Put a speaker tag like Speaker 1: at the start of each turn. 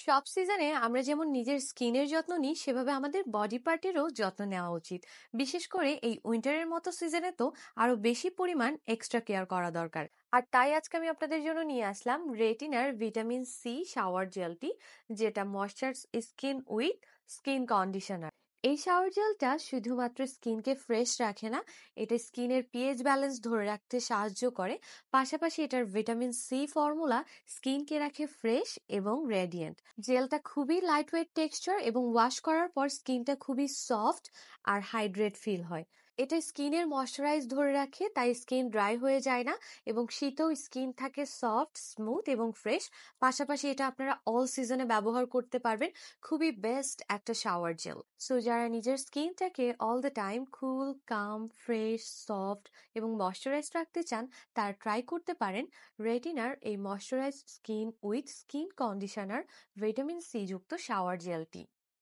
Speaker 1: সব সিজনে আমরা যেমন নিজের স্কিনের যত্ন নিই সেভাবে আমাদের বডি পার্টেরও যত্ন নেওয়া উচিত। বিশেষ করে এই উইন্টারের মতো সিজনে তো আরো বেশি পরিমাণ এক্সট্রা কেয়ার করা দরকার। আর তাই আজকে আমি আপনাদের জন্য নিয়ে আসলাম রেটিনার ভিটামিন সি শাওয়ার জেলটি, যেটা moisture skin with skin conditioner. এই শাওয়ার জেলটা শুধুমাত্র স্কিনকে ফ্রেশ রাখে না, এটা স্কিনের পিএইচ ব্যালেন্স ধরে রাখতে সাহায্য করে। পাশাপাশি এটার ভিটামিন সি ফর্মুলা স্কিনকে রাখে ফ্রেশ এবং রেডিয়েন্ট। জেলটা খুবই লাইট ওয়েট টেক্সচার এবং ওয়াশ করার পর স্কিনটা খুবই সফট আর হাইড্রেট ফিল হয়। এটা স্কিনের ময়শ্চারাইজ ধরে রাখে, তাই স্কিন ড্রাই হয়ে যায় না এবং শীতেও স্কিন থাকে সফট স্মুথ এবং ফ্রেশ। পাশাপাশি এটা আপনারা অল সিজনে ব্যবহার করতে পারবেন। খুবই বেস্ট একটা শাওয়ার জেল। সো যারা নিজের স্কিনটাকে all the time cool, calm, fresh, soft এবং ময়শ্চারাইজ রাখতে চান, তারা ট্রাই করতে পারেন রেটিনার এই moisturise skin with skin conditioner vitamin C যুক্ত শাওয়ার জেলটি।